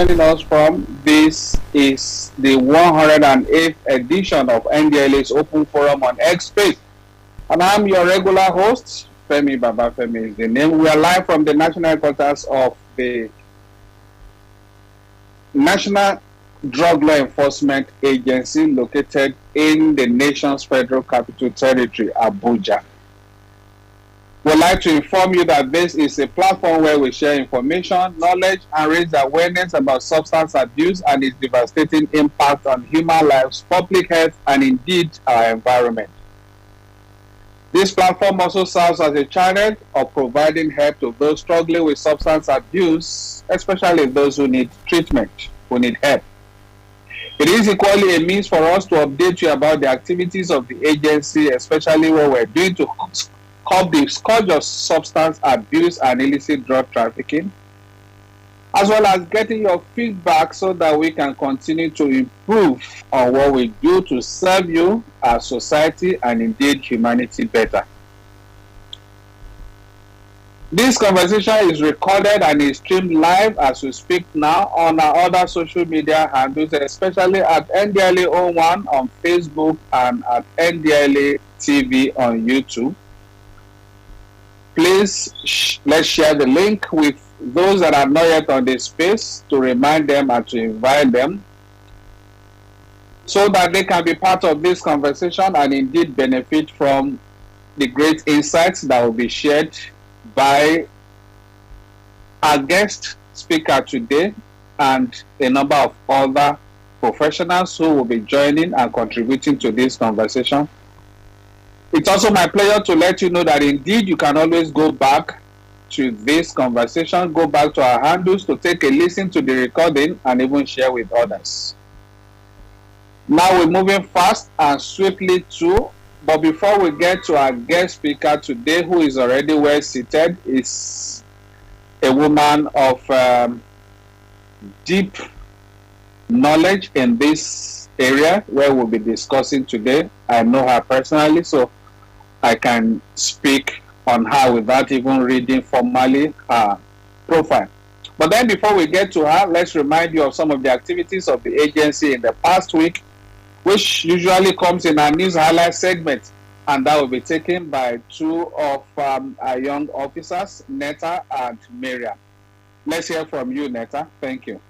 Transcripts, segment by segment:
joining us from. This is the 108th edition of NDLA's Open Forum on X Space. And I'm your regular host, Femi Babafemi is the name. We are live from the national headquarters of the National Drug Law Enforcement Agency located in the nation's federal capital territory, Abuja. We'd like to inform you that this is a platform where we share information, knowledge, and raise awareness about substance abuse and its devastating impact on human lives, public health, and indeed our environment. This platform also serves as a channel of providing help to those struggling with substance abuse, especially those who need treatment, who need help. It is equally a means for us to update you about the activities of the agency, especially what we're doing to curb the scourge of substance abuse and illicit drug trafficking, as well as getting your feedback so that we can continue to improve on what we do to serve you, our society, and indeed humanity better. This conversation is recorded and is streamed live as we speak now on our other social media handles, especially at NDLA01 on Facebook and at NDLA TV on YouTube. Please let's share the link with those that are not yet on this space to remind them and to invite them so that they can be part of this conversation and indeed benefit from the great insights that will be shared by our guest speaker today and a number of other professionals who will be joining and contributing to this conversation. It's also my pleasure to let you know that indeed you can always go back to this conversation, go back to our handles to take a listen to the recording and even share with others. Now we're moving fast and swiftly too, but before we get to our guest speaker today, who is already well seated, is a woman of deep knowledge in this area where we'll be discussing today. I know her personally, so I can speak on her without even reading formally her profile. But then before we get to her, let's remind you of some of the activities of the agency in the past week, which usually comes in our news highlight segment, and that will be taken by two of our young officers, Netta and Miriam. Let's hear from you, Netta. Thank you.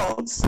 adults.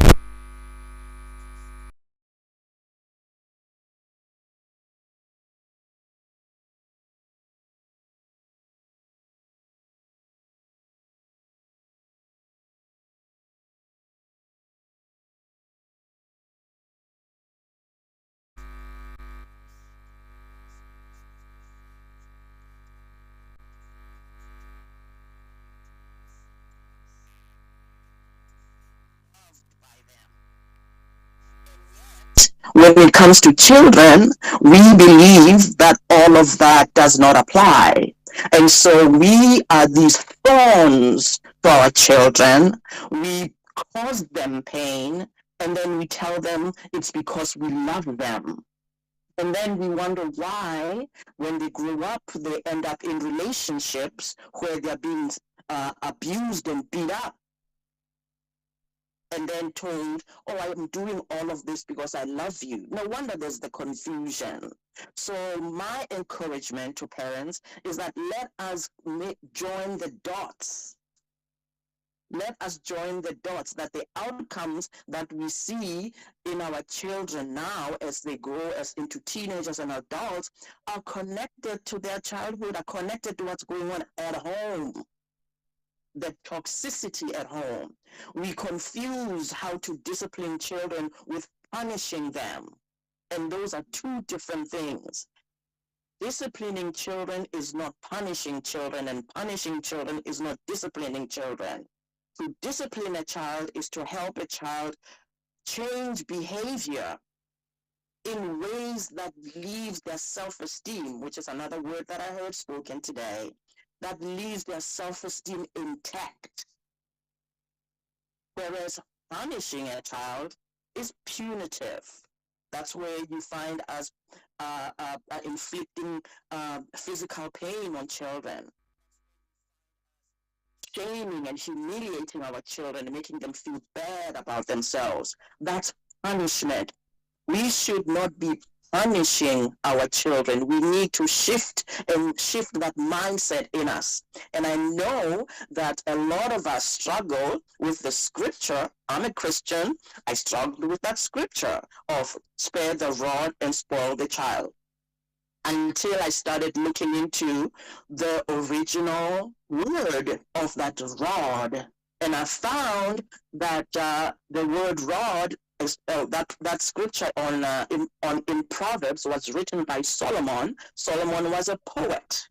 When it comes to children, we believe that all of that does not apply. And so we are these thorns to our children. We cause them pain, and then we tell them it's because we love them. And then we wonder why, when they grow up, they end up in relationships where they're being abused and beat up, and then told, oh, I am doing all of this because I love you. No wonder there's the confusion. So my encouragement to parents is that let us join the dots. Let us join the dots, that the outcomes that we see in our children now as they grow as into teenagers and adults are connected to their childhood, are connected to what's going on at home. The toxicity at home. We confuse how to discipline children with punishing them. And those are two different things. Disciplining children is not punishing children, and punishing children is not disciplining children. To discipline a child is to help a child change behavior in ways that leaves their self-esteem, which is another word that I heard spoken today, that leaves their self-esteem intact. Whereas punishing a child is punitive. That's where you find us inflicting physical pain on children, shaming and humiliating our children and making them feel bad about themselves. That's punishment. We should not be punishing our children. We need to shift that mindset in us. And I know that a lot of us struggle with the scripture. I'm a Christian. I struggled with that scripture of spare the rod and spoil the child, until I started looking into the original word of that rod. And I found that the word rod, that scripture in Proverbs was written by Solomon. Solomon was a poet.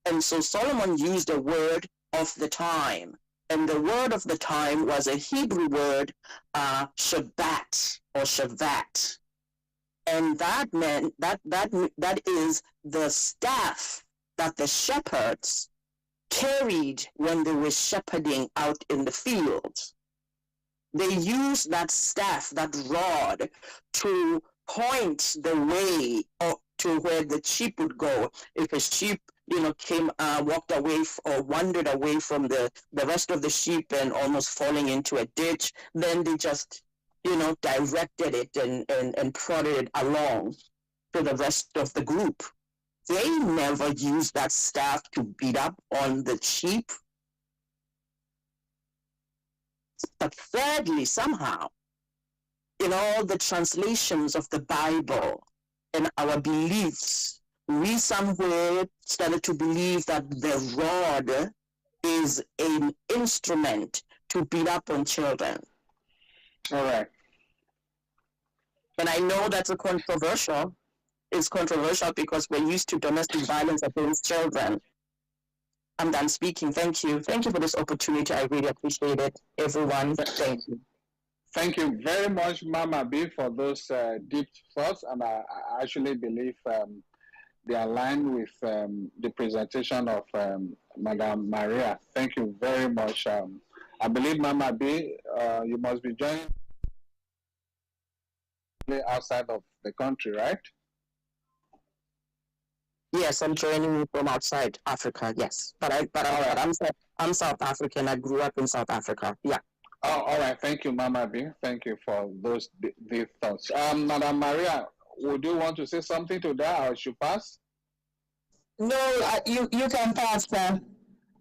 And so Solomon used a word of the time. And the word of the time was a Hebrew word, Shabbat or Shavat. And that meant that is the staff that the shepherds carried when they were shepherding out in the fields. They used that staff, that rod, to point the way to where the sheep would go. If a sheep, came, walked away or wandered away from the rest of the sheep and almost falling into a ditch, then they just directed it and prodded it along to the rest of the group. They never used that staff to beat up on the sheep. But thirdly, somehow, in all the translations of the Bible and our beliefs, we somewhere started to believe that the rod is an instrument to beat up on children. All right. And I know that's controversial. It's controversial because we're used to domestic violence against children. I'm done speaking. Thank you. Thank you for this opportunity. I really appreciate it, everyone. Thank you. Thank you very much, Mama B, for those deep thoughts. And I actually believe they align with the presentation of Madam Maria. Thank you very much. I believe, Mama B, you must be joining outside of the country, right? Yes, I'm joining you from outside Africa. Yes, I'm South African. I grew up in South Africa. Yeah. Oh, all right. Thank you, Mama B. Thank you for those deep thoughts. Madam Maria, would you want to say something to that, or should pass? No, you can pass, sir.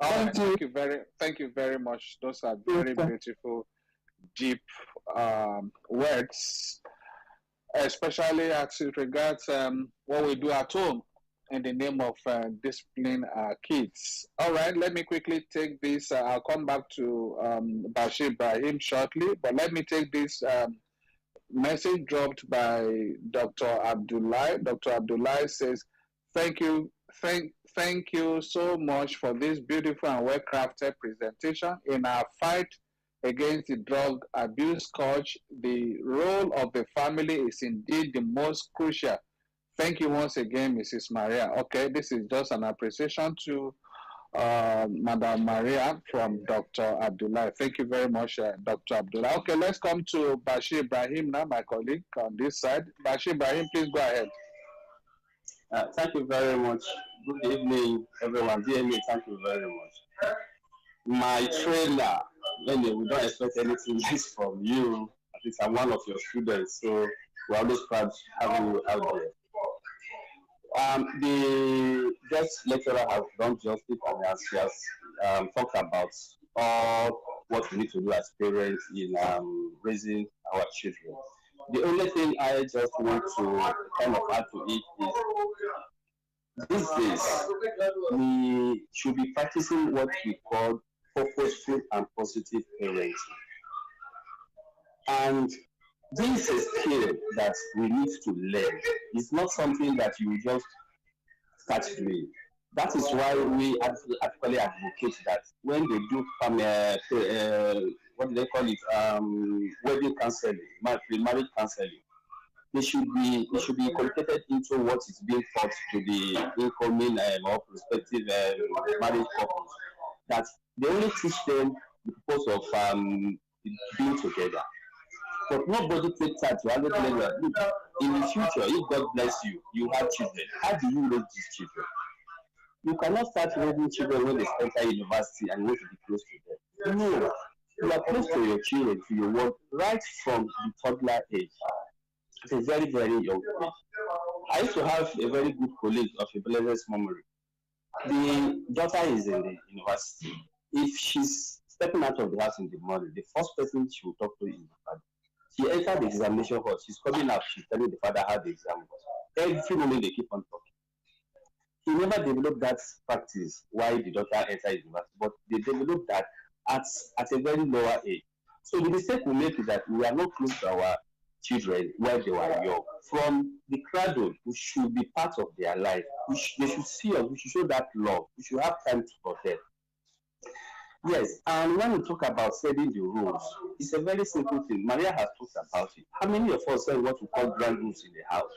Thank you very much. Those are very beautiful deep words, especially as it regards what we do at home in the name of disciplining our kids. All right, let me quickly take this. I'll come back to Bashir Ibrahim shortly, but let me take this message dropped by Dr. Abdullah. Dr. Abdullah says, thank you so much for this beautiful and well-crafted presentation. In our fight against the drug abuse scourge, the role of the family is indeed the most crucial. Thank you once again, Mrs. Maria. Okay, this is just an appreciation to Madam Maria from Dr. Abdullah. Thank you very much, Dr. Abdullah. Okay, let's come to Bashir Ibrahim now, my colleague on this side. Bashir Ibrahim, please go ahead. Thank you very much. Good evening, everyone. Dear me, thank you very much. My trailer, anyway, we don't expect anything less from you. At least I'm one of your students, so we're always proud to have you out there. The guest lecturer has done justice and has talked about all what we need to do as parents in raising our children. The only thing I just want to kind of add to it is these days we should be practicing what we call purposeful and positive parenting. And this is a skill that we need to learn. It's not something that you just start doing. That is why we actually advocate that when they do what do they call it, wedding counseling, marriage counseling, they should be incorporated into what is being taught to the incoming or prospective marriage couples. That they only teach them the purpose of being together. But nobody takes time to always tell you, look, in the future, if God bless you, you have children. How do you raise these children? You cannot start raising children when they enter university and want to be close to them. No, you are close to your children, to your work, right from the toddler age. It's a very, very young age. I used to have a very good colleague of a blessed memory. The daughter is in the university. If she's stepping out of the house in the morning, the first person she will talk to is the father. She entered the examination hall. She's coming out. She's telling the father how the exam was. Every moment they keep on talking. He never developed that practice while the daughter entered university, but they developed that at a very lower age. So the mistake we make is that we are not close to our children while they were young. From the cradle, we should be part of their life. They should see us. We should show that love. We should have time to protect. Yes, and when we talk about setting the rules, it's a very simple thing. Maria has talked about it. How many of us say what we call grand rules in the house?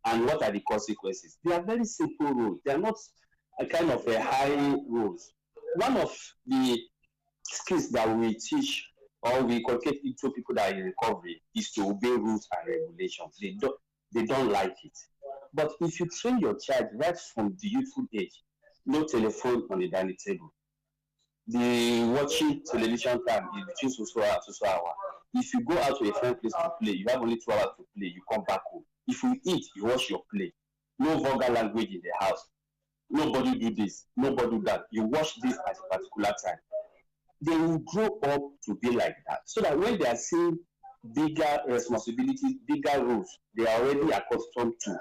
And what are the consequences? They are very simple rules. They are not a kind of a high rules. One of the skills that we teach or we inculcate into people that are in recovery is to obey rules and regulations. They don't like it. But if you train your child right from the youthful age, no telephone on the dining table. The watching television time is between so hour to so hour. If you go out to a friend place to play, you have only 2 hours to play, you come back home. If you eat, you wash your plate. No vulgar language in the house. Nobody do this, nobody do that. You watch this at a particular time. They will grow up to be like that. So that when they are seeing bigger responsibilities, bigger rules, they are already accustomed to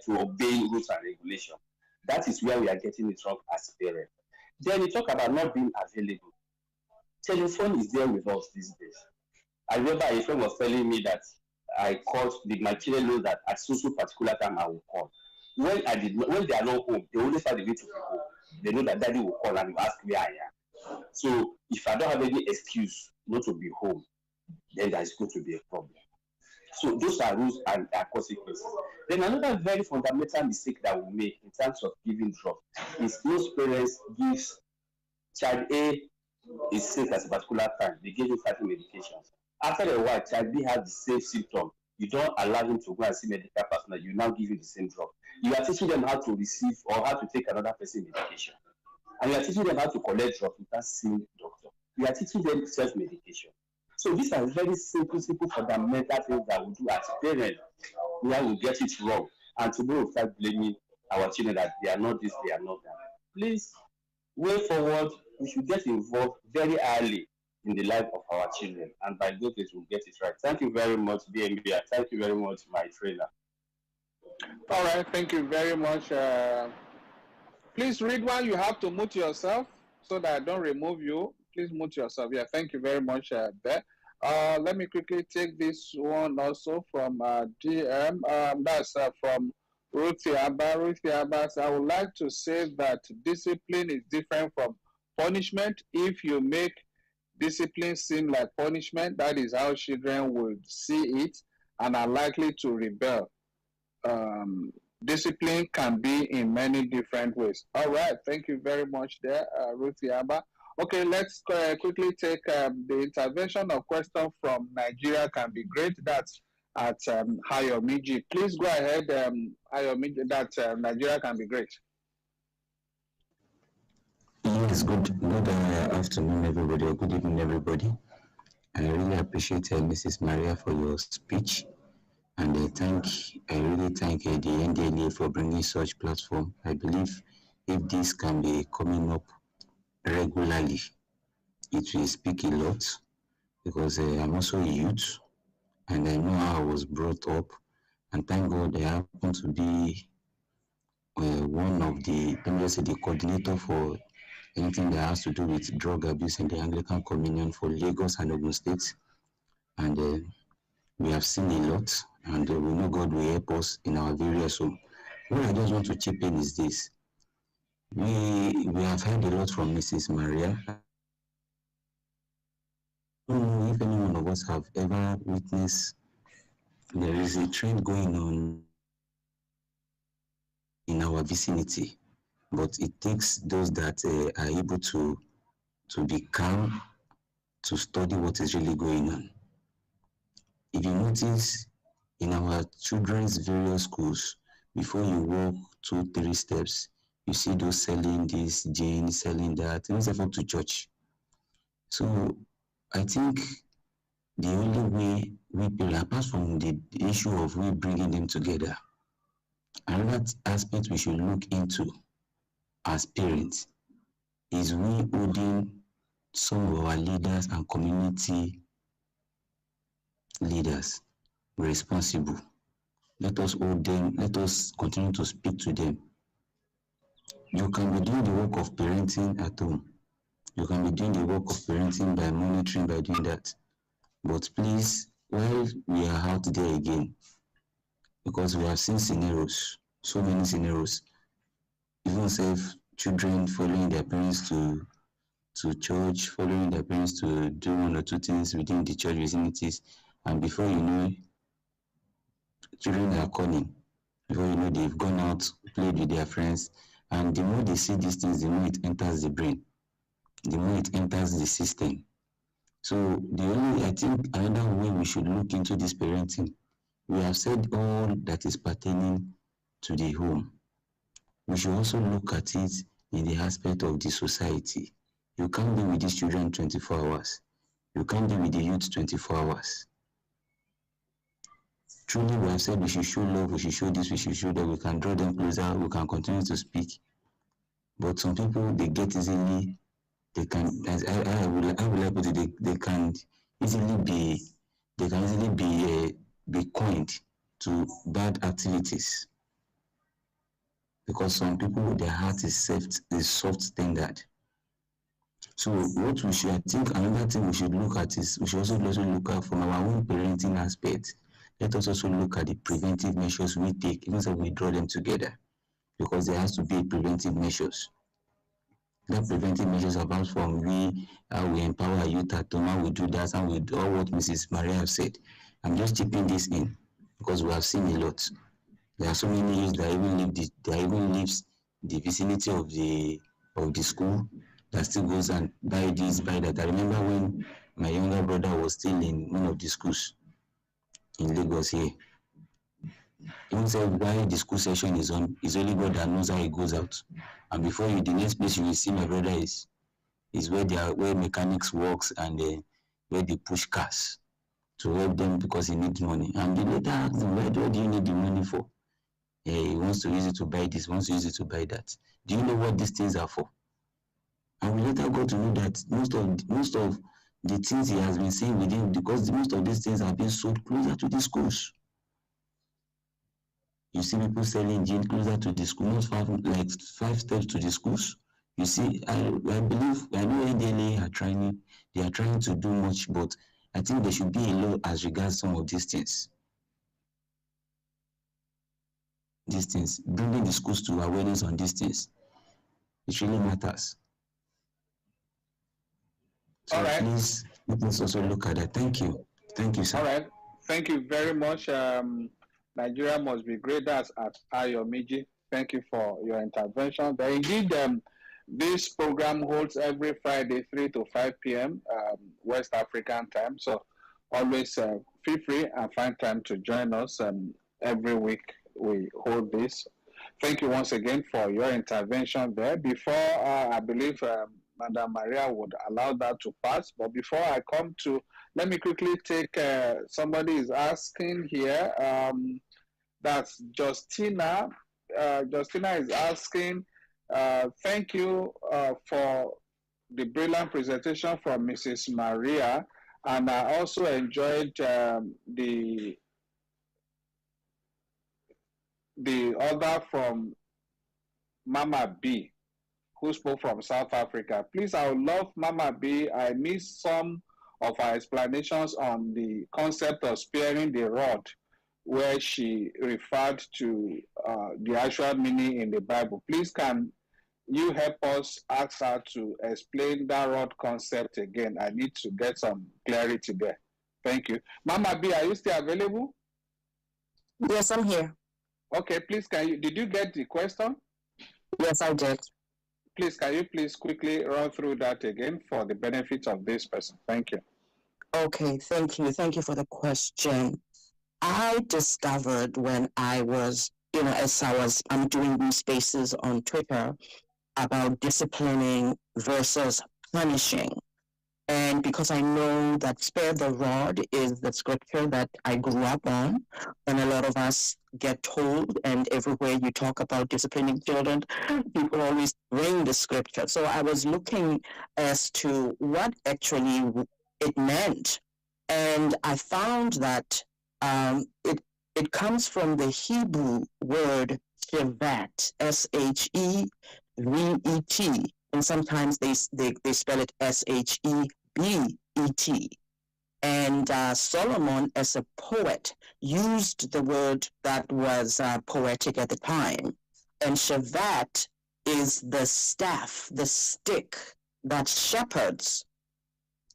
obeying rules and regulations. That is where we are getting it wrong as parents. Then you talk about not being available. Telephone is there with us these days. I remember a friend was telling me that I called, my children know that at so particular time I will call. When they are not home, they always find a way to be home. They know that daddy will call and will ask where I am. So if I don't have any excuse not to be home, then there is going to be a problem. So those are rules and consequences. Then another very fundamental mistake that we make in terms of giving drugs is most parents give child A is sick at a particular time. They give him certain medications. After a while, child B has the same symptom. You don't allow him to go and see medical personnel. You now give him the same drug. You are teaching them how to receive or how to take another person's medication. And you are teaching them how to collect drugs without seeing the doctor. You are teaching them self-medication. So these are very simple fundamental things that we do as parents where we get it wrong. And tomorrow we start blaming our children that they are not this, they are not that. Please, way forward, we should get involved very early in the life of our children. And by God's grace, we'll get it right. Thank you very much, DMB, and thank you very much, my trainer. All right, thank you very much. Please read one. You have to mute yourself so that I don't remove you. Please mute yourself. Yeah, thank you very much there. Let me quickly take this one also from DM. That's from Ruthie Abba. Ruthie Abba, I would like to say that discipline is different from punishment. If you make discipline seem like punishment, that is how children will see it and are likely to rebel. Discipline can be in many different ways. All right, thank you very much there, Ruthie Abba. Okay, let's quickly take the intervention of question from Nigeria can be great. That's at Hayomiji. Please go ahead, Hayomiji, that Nigeria can be great. Yes, good afternoon, everybody, or good evening, everybody. I really appreciate Mrs. Maria for your speech, and I really thank the NDLA for bringing such platform. I believe if this can be coming up regularly, it will speak a lot, because I'm also a youth, and I know how I was brought up, and thank God I happen to be one of the, let me just say, the coordinator for anything that has to do with drug abuse in the Anglican Communion for Lagos and Ogun State. And we have seen a lot, and we know God will help us in our various homes. What I just want to chip in is this. We have heard a lot from Mrs. Maria. I don't know if any one of us have ever witnessed, there is a trend going on in our vicinity, but it takes those that are able to be calm, to study what is really going on. If you notice, in our children's various schools, before you walk 2-3 steps, you see those selling this gin, selling that, even up to church. So I think the only way we build, apart from the issue of we bringing them together, another aspect we should look into as parents is we holding some of our leaders and community leaders responsible. Let us hold them, let us continue to speak to them. You can be doing the work of parenting at home. You can be doing the work of parenting by monitoring, by doing that. But please, while we are out there again, because we have seen scenarios, so many scenarios, even safe children following their parents to church, following their parents to do one or two things within the church vicinities, and before you know, children are calling. Before you know, they've gone out, played with their friends, and the more they see these things, the more it enters the brain, the more it enters the system. So I think another way we should look into this parenting, we have said all that is pertaining to the home. We should also look at it in the aspect of the society. You can't be with these children 24 hours. You can't be with the youth 24 hours. Truly, we have said we should show love, we should show this, we should show that, we can draw them closer, we can continue to speak. But some people, they get easily, they can, as I would like put it, they can easily be coined to bad activities. Because some people, their heart is soft standard. So what we should, I think another thing we should look at is, we should also look at from our own parenting aspect. Let us also look at the preventive measures we take, even if we draw them together, because there has to be preventive measures. That preventive measures apart from how we empower youth at home, how we do that, and we do all what Mrs. Maria have said. I'm just chipping this in because we have seen a lot. There are so many youths that even leaves the vicinity of the school, that still goes and buy this, buy that. I remember when my younger brother was still in one of the schools in Lagos here. Even said while the school session is on, it's only God that knows how it goes out. And before you, the next place you will see my brother is where mechanics works and where they push cars to help them because he needs money. And they later ask him, what do you need the money for? He wants to use it to buy this, wants to use it to buy that. Do you know what these things are for? And we later got to know that most of the things he has been saying within, because most of these things have been sold closer to the schools. You see people selling gin closer to the school, not far from, like 5 steps to the schools. You see, I believe, I know NDLA they are trying to do much, but I think there should be a law as regards some of these things. Bringing the schools to awareness on these things, it really matters. So all right. Please also look at that. Thank you, sir. All right, thank you very much. Nigeria must be great. That's at Ayomiji. Thank you for your intervention. But indeed, this program holds every Friday, 3 to 5 p.m. West African time. So always feel free and find time to join us. Every week we hold this. Thank you once again for your intervention there. Before I believe Madam Maria would allow that to pass, but before I come to, let me quickly take, somebody is asking here, that's Justina. Justina is asking, thank you for the brilliant presentation from Mrs. Maria, and I also enjoyed the other from Mama B, who spoke from South Africa. Please, I would love Mama B. I missed some of her explanations on the concept of sparing the rod, where she referred to the actual meaning in the Bible. Please, can you help us ask her to explain that rod concept again? I need to get some clarity there. Thank you. Mama B, are you still available? Yes, I'm here. Okay, please, did you get the question? Yes, I did. Please, can you please quickly run through that again for the benefit of this person? Thank you. Okay, thank you. Thank you for the question. I discovered when I was, as I'm doing these spaces on Twitter about disciplining versus punishing. And because I know that spare the rod is the scripture that I grew up on, and a lot of us get told, and everywhere you talk about disciplining children, people always bring the scripture. So I was looking as to what actually it meant. And I found that it comes from the Hebrew word shevet, S-H-E-V-E-T, and sometimes they spell it S-H-E-B-E-T. And Solomon, as a poet, used the word that was poetic at the time. And shevet is the staff, the stick that shepherds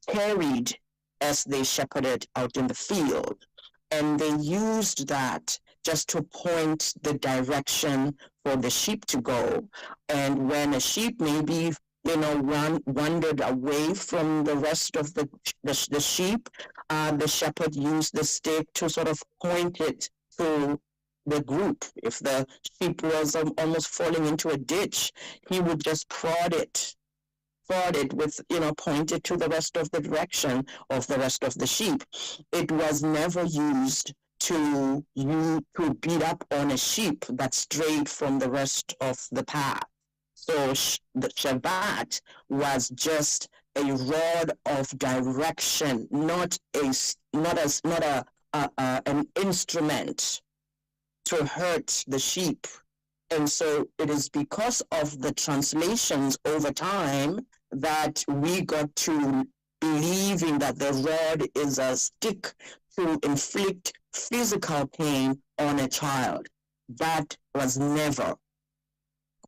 carried as they shepherded out in the field. And they used that just to point the direction for the sheep to go. And when a sheep maybe, wandered away from the rest of the sheep, the shepherd used the stick to sort of point it to the group. If the sheep was almost falling into a ditch, he would just prod it with, point it to the rest of the direction of the rest of the sheep. It was never used to beat up on a sheep that strayed from the rest of the path. So the Shabbat was just a rod of direction, not an instrument to hurt the sheep. And so it is because of the translations over time that we got to believing that the rod is a stick to inflict physical pain on a child. That was never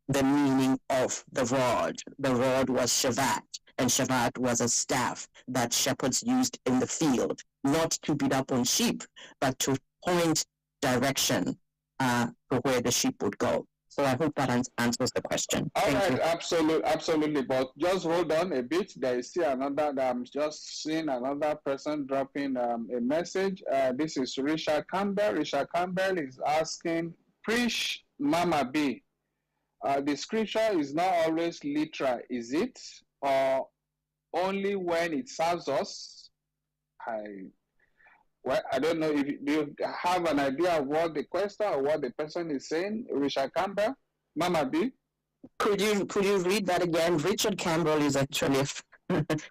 the meaning of the rod. The rod was Shevet, and Shevet was a staff that shepherds used in the field, not to beat up on sheep, but to point direction to where the sheep would go. So I hope that answers the question. All right, absolutely. But just hold on a bit. There is still another. I'm just seeing another person dropping a message. This is Richard Campbell. Richard Campbell is asking, preach Mama B. The scripture is not always literal, is it? Or only when it serves us? I don't know if you have an idea of what the question or what the person is saying. Richard Campbell, Mama B. Could you read that again? Richard Campbell is actually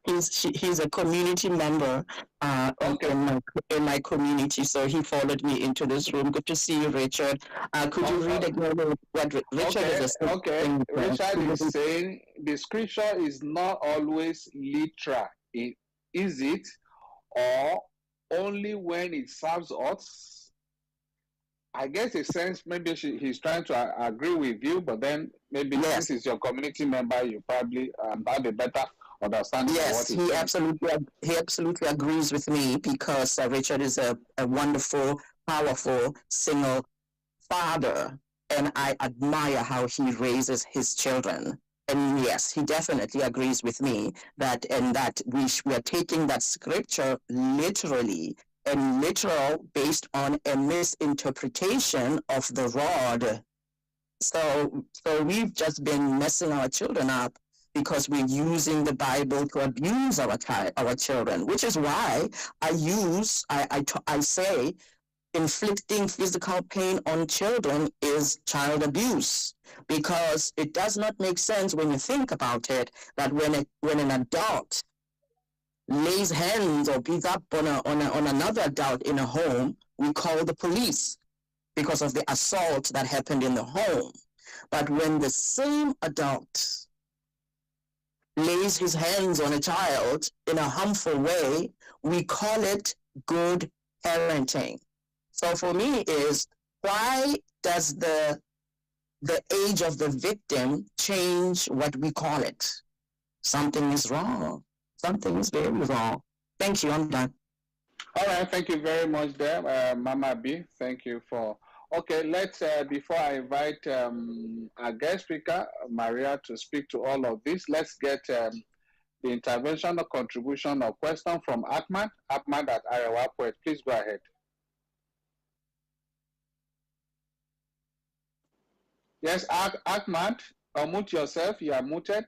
He's a community member Okay. in my community, so he followed me into this room. Good to see you, Richard. Could you read again what Richard is a Okay. Richard is saying the scripture is not always literal. Is it? Or only when it serves us? I guess a sense maybe he's trying to agree with you, but then maybe Yes. since he's your community member, you probably have a better understanding of what Yes, he's he saying. absolutely agrees with me because Richard is a wonderful, powerful single father, and I admire how he raises his children. And yes, he definitely agrees with me that we are taking that scripture literally and literal based on a misinterpretation of the rod. So we've just been messing our children up because we're using the Bible to abuse our children, which is why I say inflicting physical pain on children is child abuse, because it does not make sense when you think about it that when an adult lays hands or beats up on another adult in a home, we call the police because of the assault that happened in the home. But when the same adult lays his hands on a child in a harmful way, we call it good parenting. So for me is, why does the age of the victim change what we call it? Something is wrong. Something is very wrong. Thank you. I'm done. All right. Thank you very much there, Mama B. Thank you for... Okay, let's, before I invite our guest speaker, Maria, to speak to all of this, let's get the intervention or contribution or question from Ahmad. Ahmad at Arewa Poet. Please go ahead. Yes, Ahmad, unmute yourself. You are muted.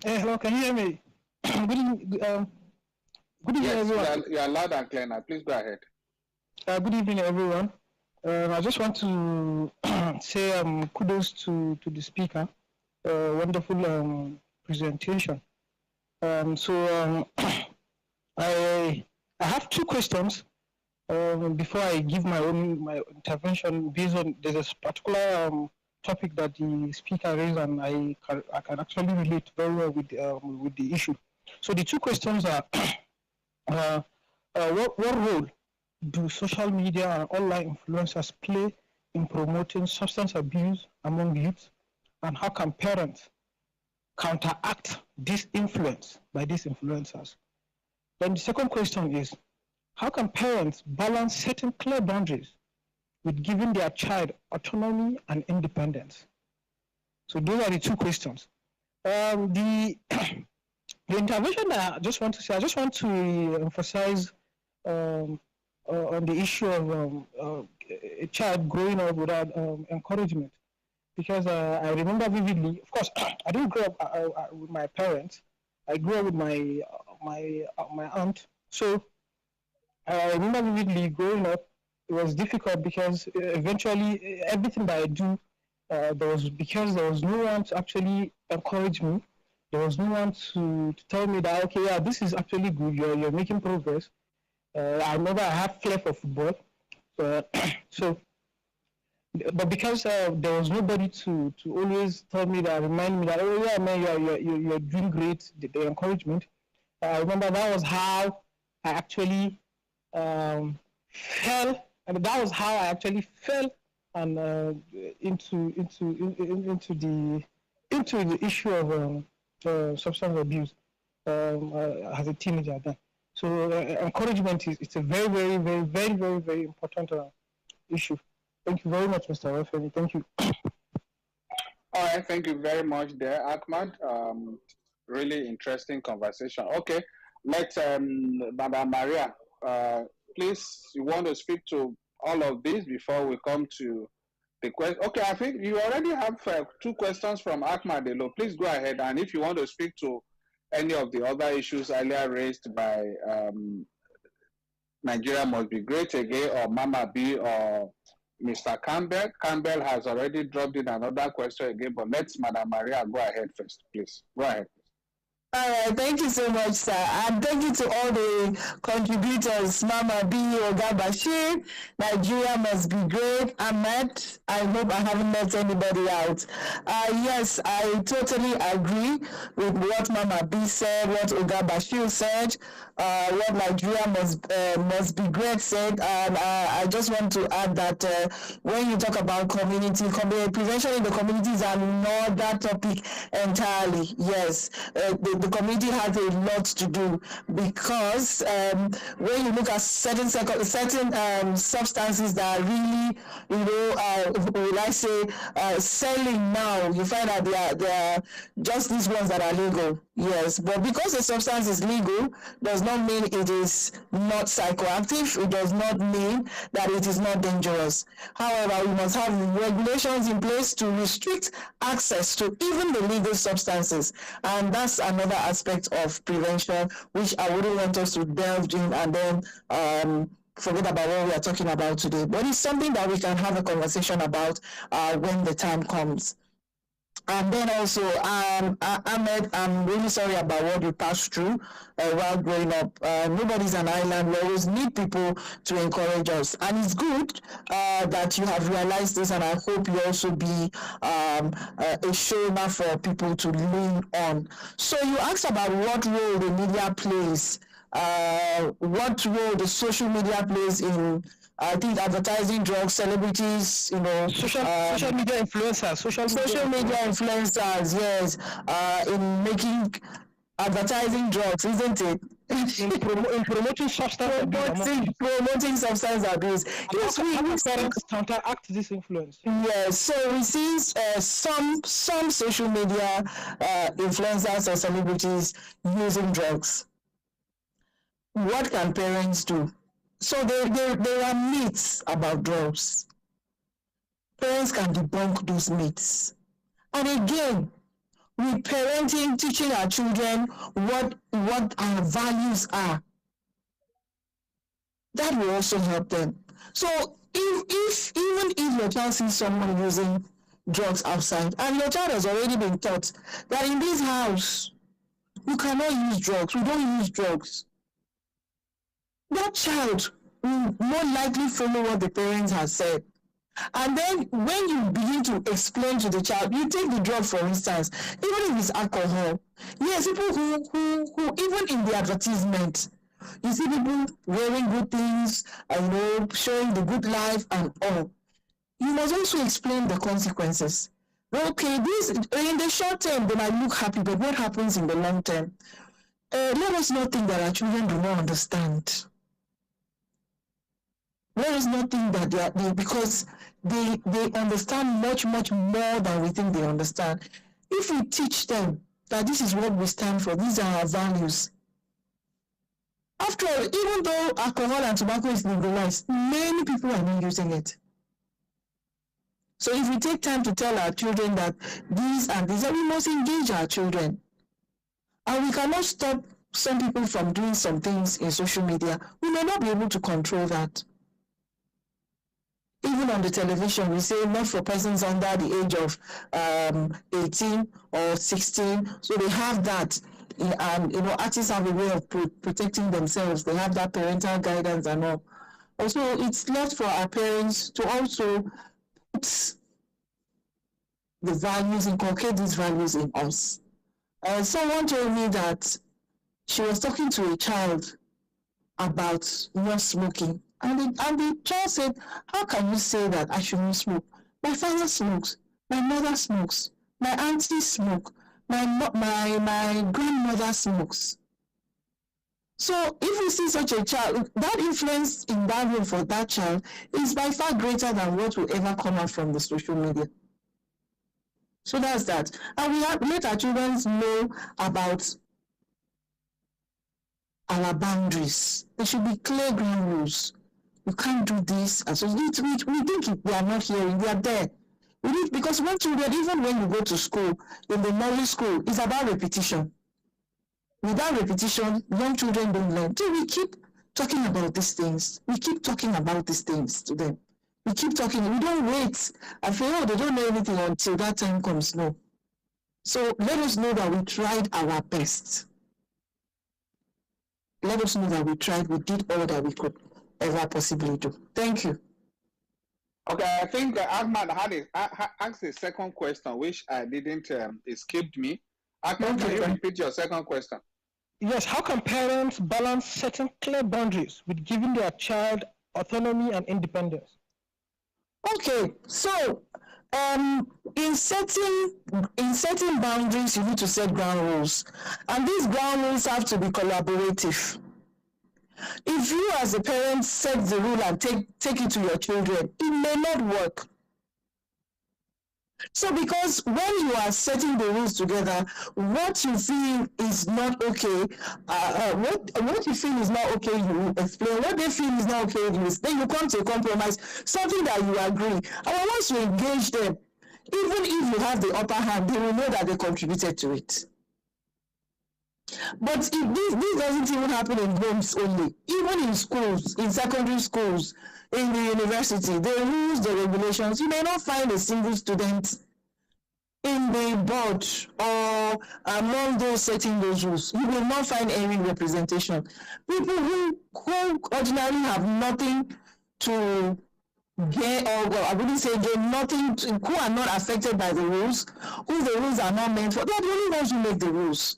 Hey, hello, can you hear me? Good evening, Yes, everyone. you are loud and clear now. Please go ahead. Good evening, everyone. I just want to say kudos to the speaker. Wonderful presentation. I have two questions before I give my intervention based on there's a particular topic that the speaker raised, and I can actually relate very well with the issue. So the two questions are: what role do social media and online influencers play in promoting substance abuse among youth, and how can parents counteract this influence by these influencers? Then the second question is, how can parents balance setting clear boundaries with giving their child autonomy and independence? So those are the two questions. The intervention that I just want to say, I just want to emphasize on the issue of a child growing up without encouragement, because I remember vividly. Of course, I didn't grow up with my parents. I grew up with my aunt. So I remember vividly growing up. It was difficult because eventually everything that I do, because there was no one to actually encourage me. There was no one to tell me that, okay, yeah, this is actually good. You're making progress. I remember I had flair for football, but because there was nobody to always tell me that, remind me that, oh yeah, man, you're doing great. The encouragement. I remember that was how I actually fell, and that was how I actually fell and into the issue of substance abuse as a teenager then. So encouragement is a very, very, very, very, very, very important issue. Thank you very much, Mr. Wefemi. Thank you. All right, thank you very much there, Ahmad. Really interesting conversation. Okay, let's, Madam Maria, please, you want to speak to all of this before we come to the question? Okay, I think you already have two questions from Ahmad Elo. Please go ahead, and if you want to speak to any of the other issues earlier raised by Nigeria Must Be Great Again, or Mama B, or Mr. Campbell. Campbell has already dropped in another question again, but let Madam Maria go ahead first, please. Go ahead. All right, thank you so much, sir. And thank you to all the contributors, Mama B, Oga Bashir, Nigeria must be great, Ahmed. I hope I haven't left anybody out. Yes, I totally agree with what Mama B said, what Oga Bashir said, what Nigeria must be great said. And I just want to add that when you talk about community prevention in the community is another topic entirely. Yes, the community has a lot to do, because when you look at certain substances that are really, will I say, selling now, you find that they are just these ones that are legal. Yes, but because a substance is legal does not mean it is not psychoactive. It does not mean that it is not dangerous. However, we must have regulations in place to restrict access to even the legal substances, and that's another aspect of prevention, which I wouldn't want us to delve in and then forget about what we are talking about today. But it's something that we can have a conversation about when the time comes. And then also, Ahmed, I'm really sorry about what you passed through while growing up. Nobody's an island. We always need people to encourage us. And it's good that you have realized this, and I hope you also be a shoulder for people to lean on. So you asked about what role the media plays, what role the social media plays in, I think, advertising drugs, celebrities, social media influencers, social media influencers, yes, in making advertising drugs, isn't it? in promoting substance abuse. Promoting substance abuse. Yes, we counteract this influence. Yes, so we see some social media influencers or celebrities using drugs. What can parents do? So there are myths about drugs. Parents can debunk those myths. And again, with parenting, teaching our children what our values are, that will also help them. So even if your child sees someone using drugs outside, and your child has already been taught that in this house you cannot use drugs, we don't use drugs, that child will more likely follow what the parents have said. And then when you begin to explain to the child, you take the drug, for instance, even if it's alcohol. Yes, people who even in the advertisement, you see people wearing good things, showing the good life and all. You must also explain the consequences. Okay, this in the short term they might look happy, but what happens in the long term? Let us not think that our children do not understand. Let us not think that because they understand much more than we think they understand. If we teach them that this is what we stand for, these are our values. After all, even though alcohol and tobacco is legalized, many people are not using it. So if we take time to tell our children that these and these, we must engage our children. And we cannot stop some people from doing some things in social media. We may not be able to control that. Even on the television, we say not for persons under the age of 18 or 16. So they have that. And artists have a way of protecting themselves. They have that parental guidance and all. Also, it's left for our parents to also put the values, inculcate these values in us. Someone told me that she was talking to a child about not smoking. And the child said, how can you say that I shouldn't smoke? My father smokes, my mother smokes, my auntie smokes, my grandmother smokes. So if we see such a child, that influence in that room for that child is by far greater than what will ever come out from the social media. So that's that. And we have let our children know about our boundaries. There should be clear ground rules. You can't do this. And so we think we are not hearing, we are there. Because when children, even when you go to school, in the knowledge school, it's about repetition. Without repetition, young children don't learn. So we keep talking about these things. We keep talking about these things to them. We keep talking. We don't wait. I feel, oh, they don't know anything until that time comes. No. So let us know that we tried our best. Let us know that we tried. We did all that we could ever possibly do. Thank you. Okay, I think Ahmad asked a second question, which I didn't, escaped me. Ahmad, can you repeat your second question? Yes, how can parents balance setting clear boundaries with giving their child autonomy and independence? Okay, so in setting boundaries, you need to set ground rules, and these ground rules have to be collaborative. If you as a parent set the rule and take it to your children, it may not work. So because when you are setting the rules together, what you feel is not okay, what you feel is not okay, you explain. What they feel is not okay, then you come to a compromise, something that you agree. And once you engage them, even if you have the upper hand, they will know that they contributed to it. But if this doesn't even happen in homes only, even in schools, in secondary schools, in the university, the rules, the regulations, you may not find a single student in the board or among those setting those rules. You will not find any representation. People who ordinarily have nothing to gain, or I wouldn't say gain, nothing to, who are not affected by the rules, who the rules are not meant for, they're the only ones who make the rules.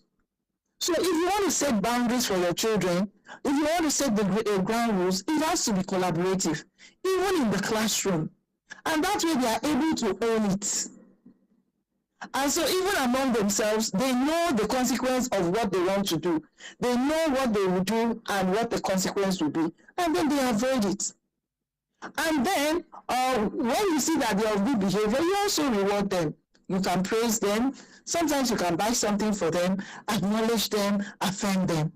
So if you want to set boundaries for your children, if you want to set the ground rules, it has to be collaborative, even in the classroom. And that way they are able to own it. And so even among themselves, they know the consequence of what they want to do. They know what they will do and what the consequence will be. And then they avoid it. And then when you see that they are of good behavior, you also reward them. You can praise them. Sometimes you can buy something for them, acknowledge them, affirm them.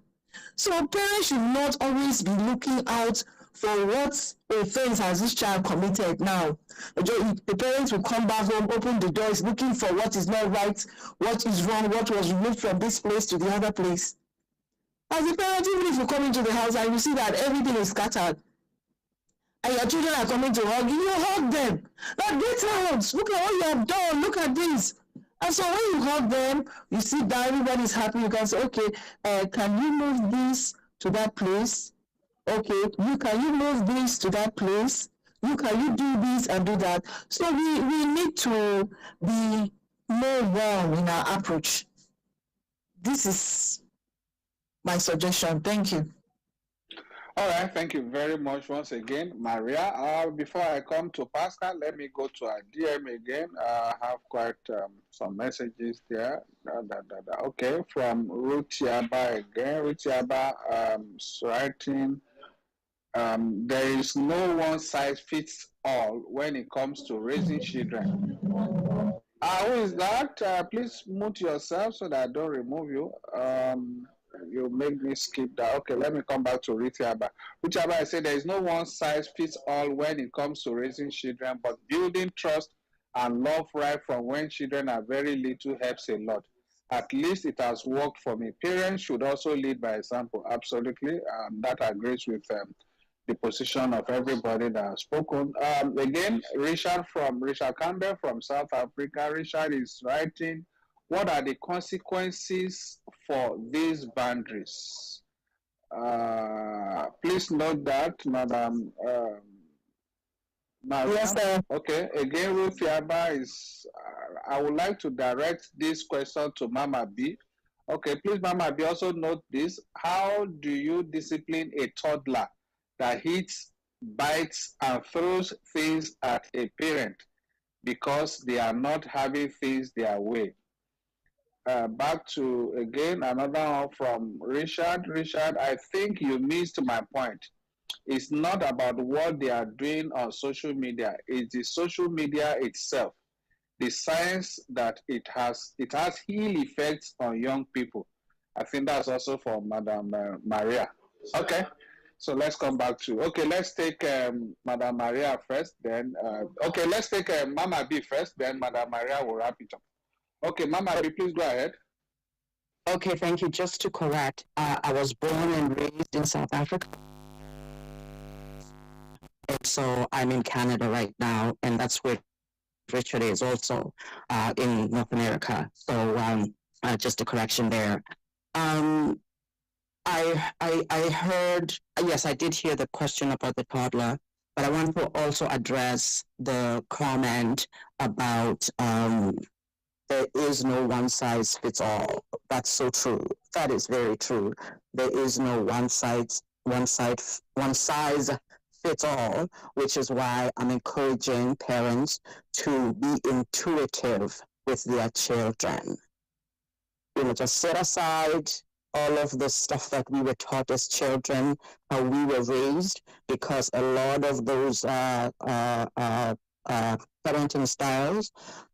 So parents should not always be looking out for what offense has this child committed now. The parents will come back home, open the doors, looking for what is not right, what is wrong, what was removed from this place to the other place. As a parent, even if you come into the house and you see that everything is scattered, and your children are coming to hug you, hug them. Now get out, look at what you have done, look at this. And so when you hug them, you sit down, everybody's happy, you can say, okay, can you move this to that place? Okay, can you move this to that place? Can you do this and do that? So we need to be more warm in our approach. This is my suggestion. Thank you. All right, thank you very much once again, Maria. Before I come to Pascal, let me go to our DM again. I have quite some messages there. Okay, from Ruth Yaba again. Ruth Yaba writing, there is no one size fits all when it comes to raising children. Who is that? Please mute yourself so that I don't remove you. You make me skip that. Okay, let me come back to Ritiaba. Ritiaba, I said there is no one size fits all when it comes to raising children, but building trust and love right from when children are very little helps a lot. At least it has worked for me. Parents should also lead by example. Absolutely. That agrees with the position of everybody that has spoken. Again, Richard Campbell from South Africa. Richard is writing, what are the consequences for these boundaries? Please note that, Madam. Yes, sir. Okay, again, Ruth Yaba is, I would like to direct this question to Mama B. Okay, please, Mama B, also note this. How do you discipline a toddler that hits, bites, and throws things at a parent because they are not having things their way? Back to, again, another one from Richard. Richard, I think you missed my point. It's not about what they are doing on social media. It's the social media itself. The science that it has ill effects on young people. I think that's also for Madam Maria. Okay, so let's come back to, okay, let's take Madam Maria first, then, okay, let's take Mama B first, then Madam Maria will wrap it up. Okay, Mama B, please go ahead. Okay, thank you. Just to correct, I was born and raised in South Africa. so I'm in Canada right now, and that's where Richard is also in North America. So just a correction there. I heard, yes, I did hear the question about the toddler, but I want to also address the comment about there is no one size fits all. That's so true. That is very true. There is no one size fits all, which is why I'm encouraging parents to be intuitive with their children. Just set aside all of the stuff that we were taught as children, how we were raised, because a lot of those parenting styles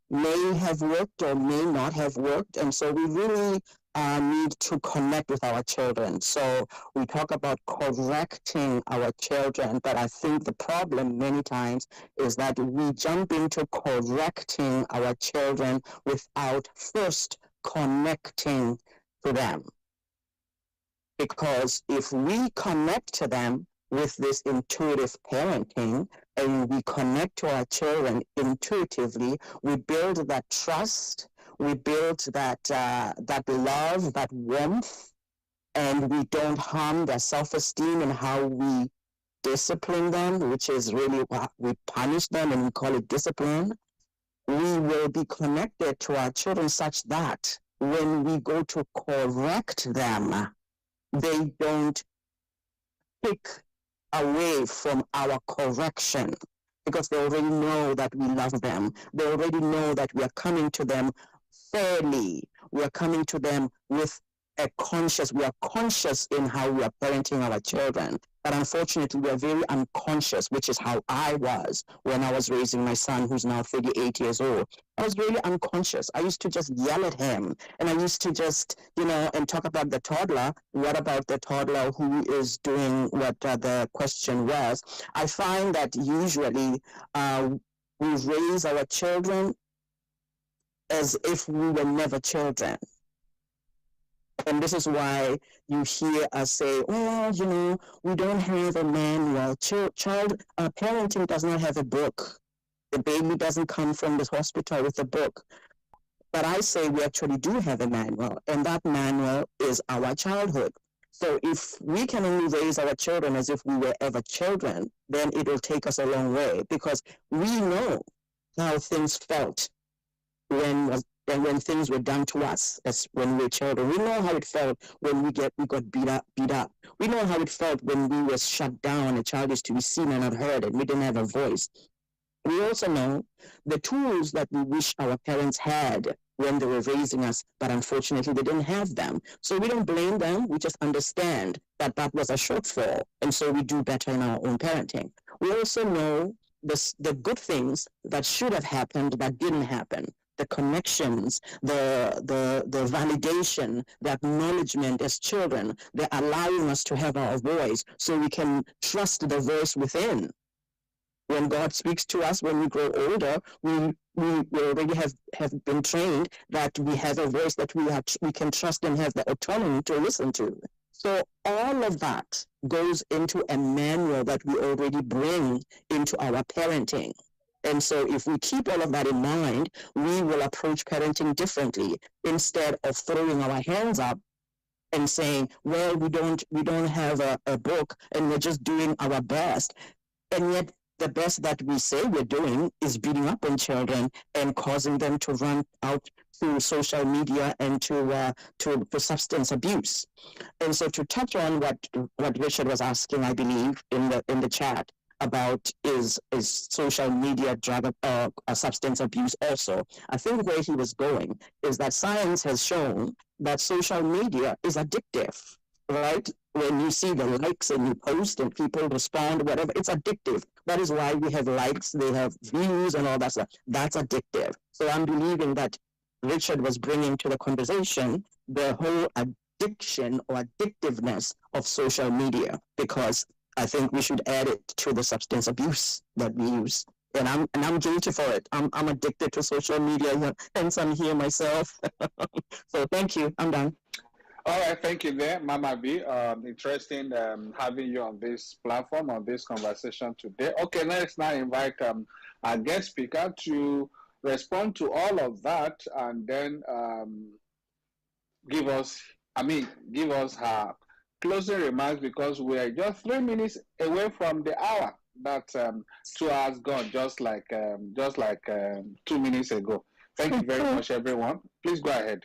may have worked or may not have worked. And so we really need to connect with our children. So we talk about correcting our children, but I think the problem many times is that we jump into correcting our children without first connecting to them. Because if we connect to them with this intuitive parenting and we connect to our children intuitively, we build that trust, we build that love, that warmth, and we don't harm their self-esteem in how we discipline them, which is really what we punish them and we call it discipline. We will be connected to our children such that when we go to correct them, they don't pick away from our correction, because they already know that we love them. They already know that we are coming to them fairly. We are coming to them with we are conscious in how we are parenting our children. But unfortunately, we are very unconscious, which is how I was when I was raising my son, who's now 38 years old. I was really unconscious. I used to just yell at him. And I used to just, and talk about the toddler. What about the toddler who is doing what the question was? I find that usually we raise our children as if we were never children. And this is why you hear us say, well, we don't have a manual. Child parenting does not have a book. The baby doesn't come from the hospital with a book. But I say we actually do have a manual, and that manual is our childhood. So if we can only raise our children as if we were ever children, then it will take us a long way, because we know how things felt when things were done to us as when we were children. We know how it felt when we got beat up. We know how it felt when we were shut down. A child is to be seen and not heard, and we didn't have a voice. We also know the tools that we wish our parents had when they were raising us, but unfortunately they didn't have them. So we don't blame them. We just understand that that was a shortfall, and so we do better in our own parenting. We also know the good things that should have happened that didn't happen. The connections, the validation, the acknowledgement as children, they're allowing us to have our voice so we can trust the voice within. When God speaks to us when we grow older, we already have been trained that we have a voice that we can trust and have the autonomy to listen to. So all of that goes into a manual that we already bring into our parenting. And so if we keep all of that in mind, we will approach parenting differently, instead of throwing our hands up and saying, well, we don't have a book and we're just doing our best. And yet the best that we say we're doing is beating up on children and causing them to run out to social media and to substance abuse. And so to touch on what Richard was asking, I believe, in the chat, about is social media drug substance abuse also. I think where he was going is that science has shown that social media is addictive, right? When you see the likes and you post and people respond, whatever, it's addictive. That is why we have likes, they have views and all that stuff. That's addictive. So I'm believing that Richard was bringing to the conversation the whole addiction or addictiveness of social media, because I think we should add it to the substance abuse that we use. And I'm guilty for it. I'm addicted to social media, hence I'm here myself. So thank you. I'm done. All right, thank you there, Mama B. Interesting having you on this platform, on this conversation today. Okay, let's now invite our guest speaker to respond to all of that and then give us, give us her closing remarks because we are just 3 minutes away from the hour. That 2 hours gone, just like 2 minutes ago. Thank you very much, everyone. Please go ahead.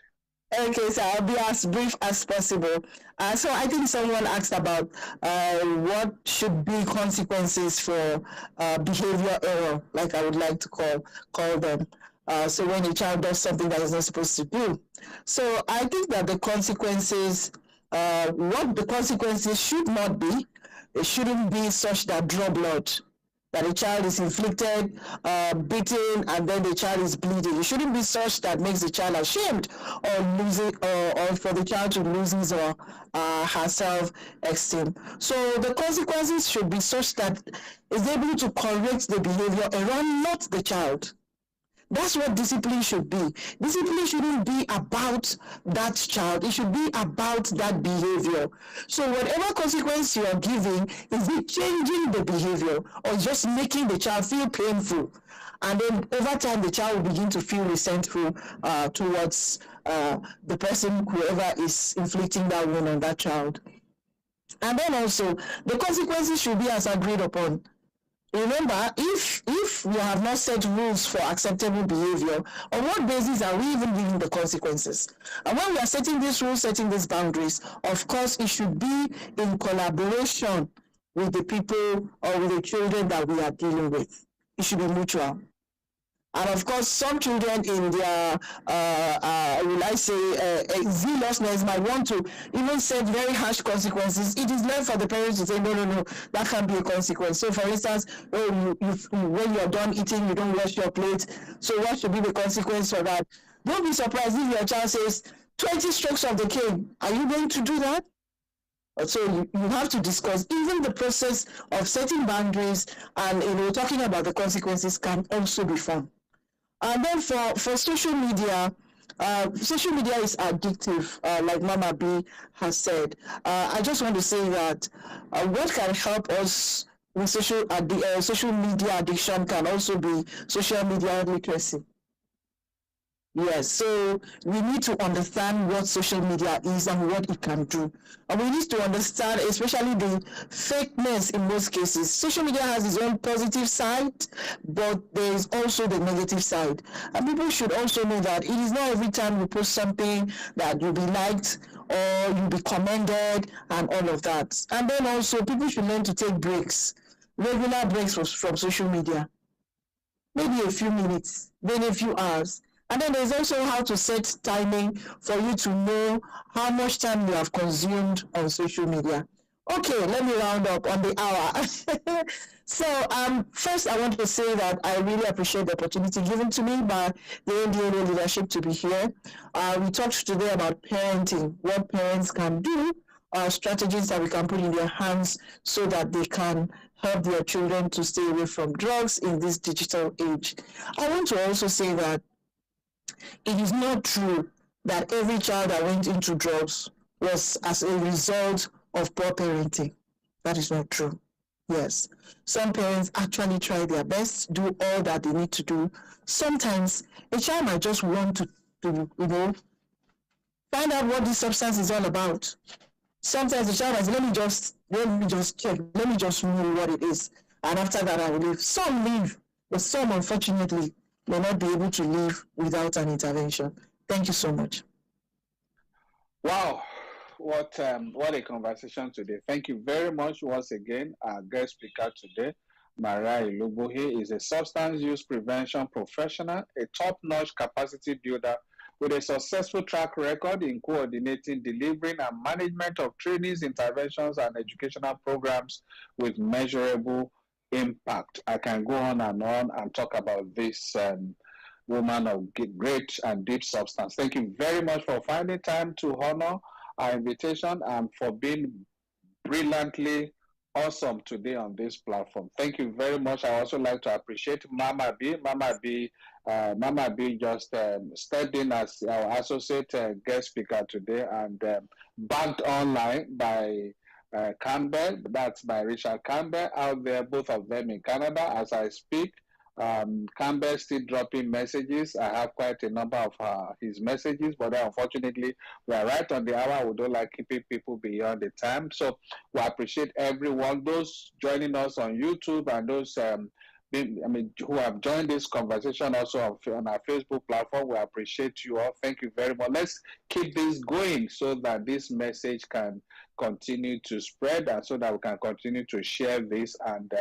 Okay, so I'll be as brief as possible. So I think someone asked about what should be consequences for behavior error, like I would like to call them. So when a child does something that is not supposed to do. So I think that the consequences, what the consequences should not be, it shouldn't be such that draw blood, that a child is inflicted, beaten, and then the child is bleeding. It shouldn't be such that makes the child ashamed or losing, or for the child to lose his or her self-esteem. So the consequences should be such that is able to correct the behavior around, not the child. That's what discipline should be. Discipline shouldn't be about that child. It should be about that behavior. So whatever consequence you are giving, is it changing the behavior or just making the child feel painful? And then over time, the child will begin to feel resentful towards the person, whoever is inflicting that wound on that child. And then also, the consequences should be as agreed upon. Remember, if we have not set rules for acceptable behavior, on what basis are we even giving the consequences? And when we are setting these rules, setting these boundaries, of course, it should be in collaboration with the people or with the children that we are dealing with. It should be mutual. And of course, some children in their, will I say, zealousness might want to even set very harsh consequences. It is left for the parents to say, no, that can't be a consequence. So for instance, when you're done eating, you don't wash your plate. So what should be the consequence for that? Don't be surprised if your child says, 20 strokes of the cane. Are you going to do that? So you have to discuss even the process of setting boundaries and talking about the consequences can also be fun. And then for social media is addictive, like Mama B has said. I just want to say that what can help us with social media addiction can also be social media literacy. Yes, so we need to understand what social media is and what it can do. And we need to understand, especially the fakeness in most cases. Social media has its own positive side, but there is also the negative side. And people should also know that it is not every time you post something that you'll be liked or you'll be commended and all of that. And then also people should learn to take breaks, regular breaks from social media. Maybe a few minutes, maybe a few hours. And then there's also how to set timing for you to know how much time you have consumed on social media. Okay, let me round up on the hour. So first I want to say that I really appreciate the opportunity given to me by the NDLA leadership to be here. We talked today about parenting, what parents can do, strategies that we can put in their hands so that they can help their children to stay away from drugs in this digital age. I want to also say that it is not true that every child that went into drugs was as a result of poor parenting. That is not true. Yes, some parents actually try their best, do all that they need to do. Sometimes a child might just want to find out what this substance is all about. Sometimes the child might say, let me just check, let me just know what it is. And after that, I will leave. Some leave, but some, unfortunately, may not be able to live without an intervention. Thank you so much. Wow, what a conversation today. Thank you very much once again. Our guest speaker today, Maria Ilubuhi, is a substance use prevention professional, a top-notch capacity builder with a successful track record in coordinating, delivering, and management of trainings, interventions, and educational programs with measurable impact. I can go on and talk about this woman of great and deep substance. Thank you very much for finding time to honor our invitation and for being brilliantly awesome today on this platform. Thank you very much. I also like to appreciate Mama B. Mama B just stepped in as our associate guest speaker today and backed online by Campbell. That's by Richard Campbell out there, both of them in Canada as I speak. Campbell still dropping messages. I have quite a number of his messages, but unfortunately, we are right on the hour. We don't like keeping people beyond the time. So we appreciate everyone, those joining us on YouTube and those who have joined this conversation also on our Facebook platform. We appreciate you all. Thank you very much. Let's keep this going so that this message can continue to spread and so that we can continue to share this and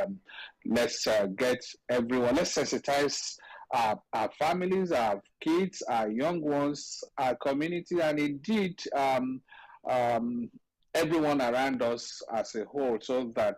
let's get everyone, let's sensitize our families, our kids, our young ones, our community, and indeed everyone around us as a whole so that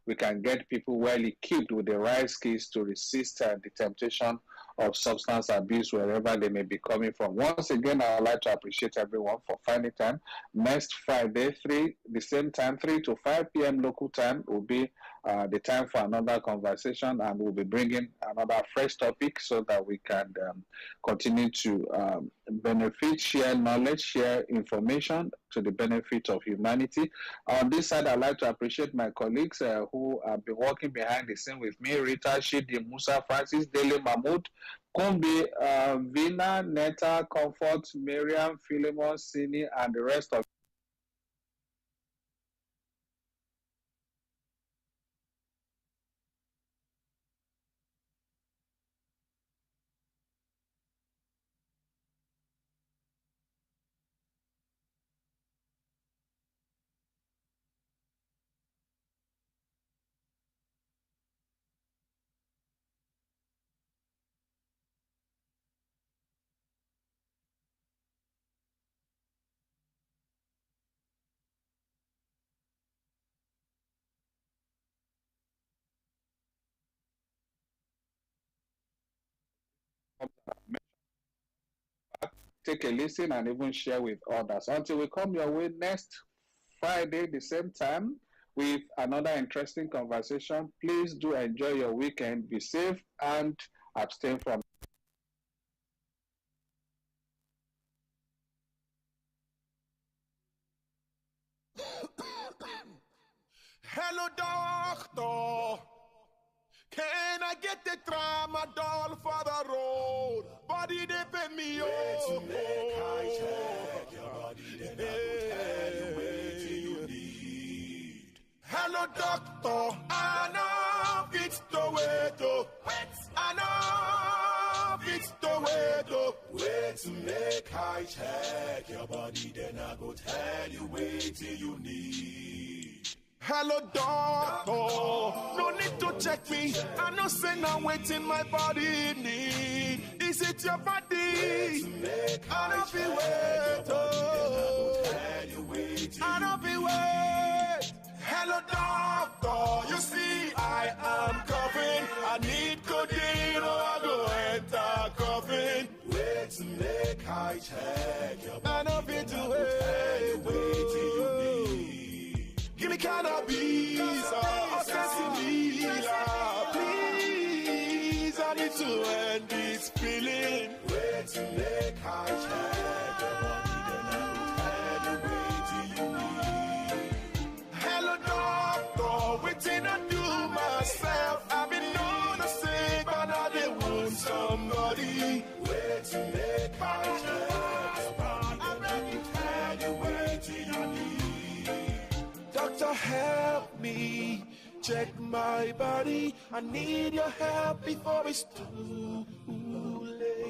we can get people well equipped with the right skills to resist the temptation of substance abuse wherever they may be coming from. Once again, I would like to appreciate everyone for finding time. Next Friday, the same time, 3 to 5 p.m. local time will be the time for another conversation, and we'll be bringing another fresh topic so that we can continue to benefit, share knowledge, share information to the benefit of humanity. On this side, I'd like to appreciate my colleagues who have been working behind the scene with me: Rita, Shidi, Musa, Francis, Dele, Mahmoud, Kumbi, Vina, Neta, Comfort, Miriam, Philemon, Sini, and the rest of take a listen and even share with others. Until we come your way next Friday, the same time, with another interesting conversation, please do enjoy your weekend. Be safe and abstain from. Hello, doctor. Can I get the tramadol for the road? Body they pay me oh. Make I check your body, then I will tell you what you need. Hello, doctor. I know it's the way to. I know it's the way to. Wait to make I check your body, then I go tell you what you need. Hello, doctor. No need to check me. I know say now waiting my body need. Is it your body? I don't be wait. I don't be wait. Hello, doctor. You see, I am coughing. I need codeine or I go enter coughing. Wait to make I check your body. I don't be too wait till you need. Give me cannabis, or sesame, please. I need to end this feeling. Wait to make I check your body, then I will tell you wait till you need. Hello, doctor, waiting I do myself. I've been known to say, but I didn't want somebody. Wait to make I check your body, then I will tell you wait till you need. Doctor, help me check my body. I need your help before it's too late.